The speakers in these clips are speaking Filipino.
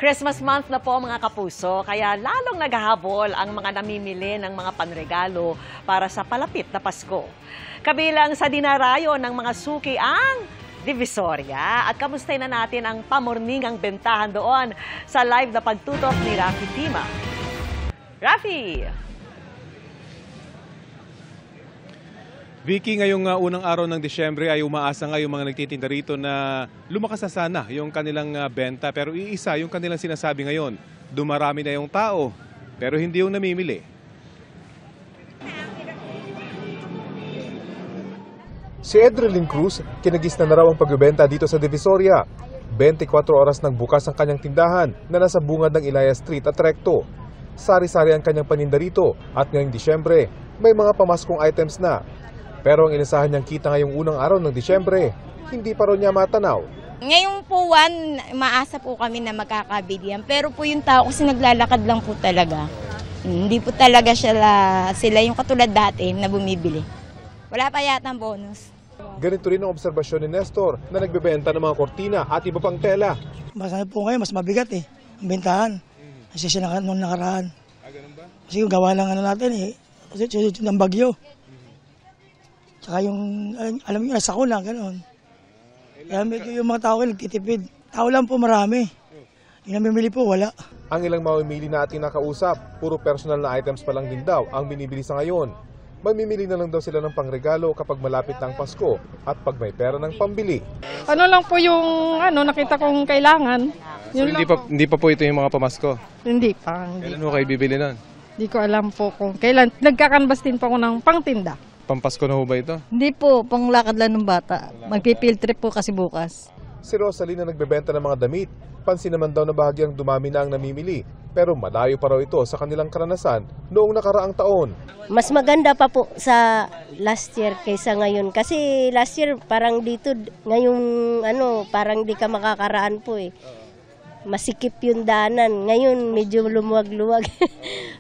Christmas month na po mga kapuso, kaya lalong naghahabol ang mga namimili ng mga panregalo para sa palapit na Pasko. Kabilang sa dinarayo ng mga suki ang Divisoria. At kamustay na natin ang pamorningang bentahan doon sa live na pagtutok ni Rafi Tima. Rafi! Vicky, ngayong unang araw ng Disyembre ay umaasa nga yung mga nagtitinda rito na lumakas na sana yung kanilang benta. Pero iisa yung kanilang sinasabi ngayon, dumarami na yung tao pero hindi yung namimili. Si Edrelyn Cruz, kinagis na raw ang pagbebenta dito sa Divisoria. 24 oras nang bukas ang kanyang tindahan na nasa bungad ng Ilaya Street at Recto. Sari-sari ang kanyang paninda rito at ngayong Disyembre may mga pamaskong items na. Pero ang inasahan niyang kita ngayong unang araw ng Disyembre, hindi pa rin niya matanaw. Ngayong po, maasa po kami na magkakabilihan. Pero po yung tao kasi naglalakad lang po talaga. Hindi po talaga sila yung katulad dati na bumibili. Wala pa yata ang bonus. Ganito rin ang obserbasyon ni Nestor na nagbebenta ng mga kortina at iba pang tela. Mas po ngayon, mas mabigat ang bentahan. Kasi siya nung nakaraan. Ganun ba? Kasi gawa lang natin kasi susunod ng bagyo. Tsaka yung, alam niyo, nasa ko lang, gano'n. Kaya medyo yung mga tao nagtitipid. Tao lang po marami. Yung namimili po, wala. Ang ilang mamimili na ating nakausap, puro personal na items pa lang din daw ang binibili sa ngayon. Mamimili na lang daw sila ng pangregalo kapag malapit ng Pasko at pag may pera ng pambili. Ano lang po yung nakita kong kailangan. So hindi pa po ito yung mga pamasko? Hindi pa. Kailan mo kayo bibili nun? Hindi ko alam po kung kailan. Nagkakanbas din po ako ng pangtinda. Pampasko na ho ba ito? Hindi po, panglakad lang ng bata. Magpipield trip po kasi bukas. Si Rosalie na nagbebenta ng mga damit, pansin naman daw na bahagyang dumami na ang namimili. Pero malayo pa raw ito sa kanilang karanasan noong nakaraang taon. Mas maganda pa po sa last year kaysa ngayon. Kasi last year parang dito, ngayong parang di ka makakaraan po Masikip yung daanan. Ngayon medyo lumuwag-luwag.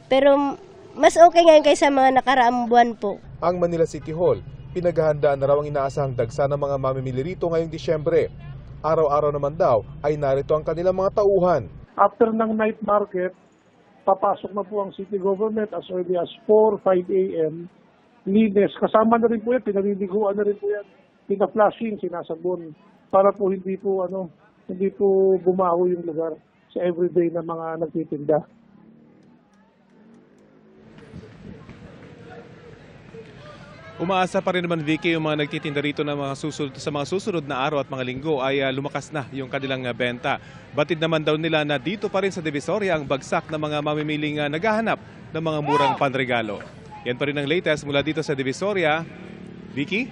Pero mas okay ngayon kaysa mga nakaraang buwan po. Ang Manila City Hall, pinaghahandaan na raw ang inaasahang dagsa ng mga mamimili rito ngayong Disyembre. Araw-araw naman daw ay narito ang kanilang mga tauhan. After ng night market, papasok na po ang city government as early as 4, 5 a.m. Linis. Kasama na rin po yan, pinaliliguan na rin po yan. Pina-flushing, sinasabon. Para po hindi po bumaho yung lugar sa everyday na mga nagtitinda. Umaasa pa rin naman, Vicky, yung mga nagtitinda rito na sa mga susunod na araw at mga linggo ay lumakas na yung kanilang benta. Batid naman daw nila na dito pa rin sa Divisoria ang bagsak ng mga mamimiling naghahanap ng mga murang panregalo. Yan pa rin ang latest mula dito sa Divisoria. Vicky?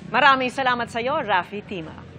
Maraming salamat sa iyo, Rafi Tima.